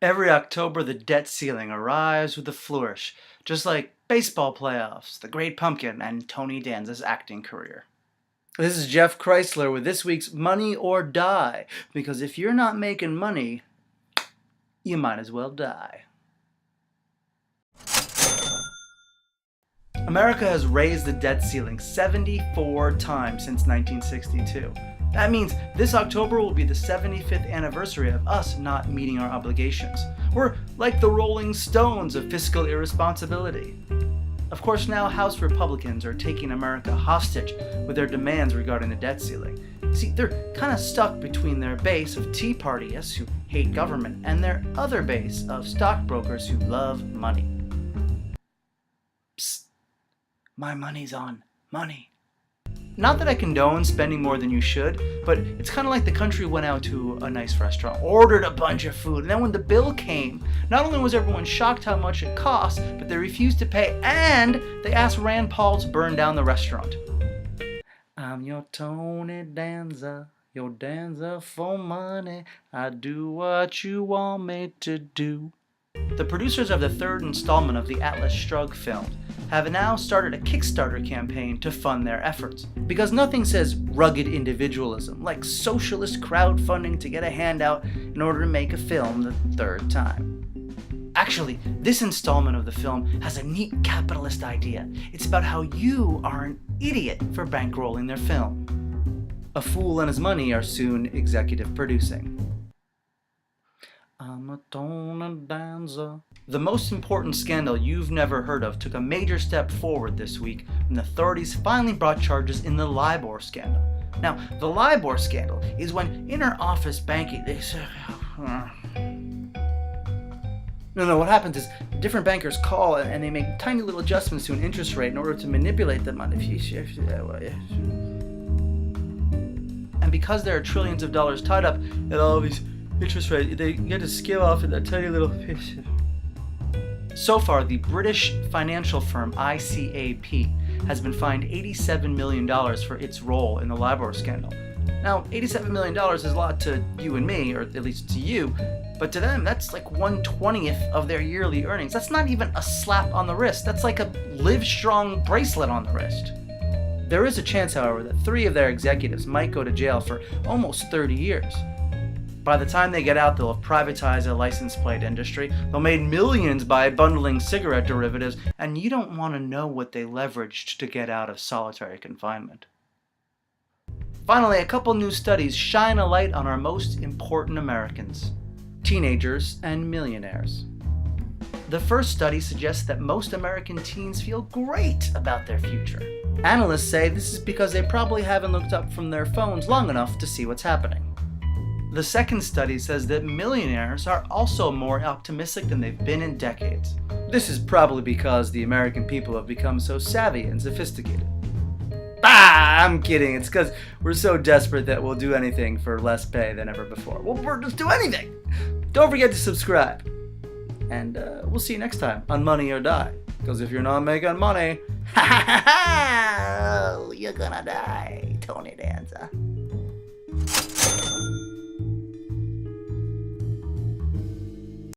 Every October, the debt ceiling arrives with a flourish, just like baseball playoffs, The Great Pumpkin, and Tony Danza's acting career. This is Jeff Kreisler with this week's Money or Die, because if you're not making money, you might as well die. America has raised the debt ceiling 74 times since 1962. That means this October will be the 75th anniversary of us not meeting our obligations. We're like the Rolling Stones of fiscal irresponsibility. Of course, now House Republicans are taking America hostage with their demands regarding the debt ceiling. See, they're kind of stuck between their base of Tea Partyists who hate government and their other base of stockbrokers who love money. Psst, my money's on money. Not that I condone spending more than you should, but it's kind of like the country went out to a nice restaurant, ordered a bunch of food, and then when the bill came, not only was everyone shocked how much it cost, but they refused to pay, and they asked Rand Paul to burn down the restaurant. I'm your Tony Danza, your Danza for money. I do what you want me to do. The producers of the third installment of the Atlas Shrugged film have now started a Kickstarter campaign to fund their efforts. Because nothing says rugged individualism like socialist crowdfunding to get a handout in order to make a film the third time. Actually, this installment of the film has a neat capitalist idea. It's about how you are an idiot for bankrolling their film. A fool and his money are soon executive producing. I'm a Tony Danza. The most important scandal you've never heard of took a major step forward this week when the authorities finally brought charges in the Libor scandal. Now, the Libor scandal is when inter-office banking, they say, what happens is different bankers call and they make tiny little adjustments to an interest rate in order to manipulate the money. And because there are trillions of dollars tied up at all these interest rates, they get to skim off at that tiny little piece. So far, the British financial firm ICAP has been fined $87 million for its role in the Libor scandal. Now, $87 million is a lot to you and me, or at least to you, but to them, that's like 1/20th of their yearly earnings. That's not even a slap on the wrist. That's like a Live Strong bracelet on the wrist. There is a chance, however, that 3 of their executives might go to jail for almost 30 years. By the time they get out, they'll have privatized the license plate industry, they'll made millions by bundling cigarette derivatives, and you don't want to know what they leveraged to get out of solitary confinement. Finally, a couple new studies shine a light on our most important Americans: teenagers and millionaires. The first study suggests that most American teens feel great about their future. Analysts say this is because they probably haven't looked up from their phones long enough to see what's happening. The second study says that millionaires are also more optimistic than they've been in decades. This is probably because the American people have become so savvy and sophisticated. I'm kidding. It's because we're so desperate that we'll do anything for less pay than ever before. We'll just do anything. Don't forget to subscribe. And we'll see you next time on Money or Die. Because if you're not making money, you're gonna die. Tony Danza.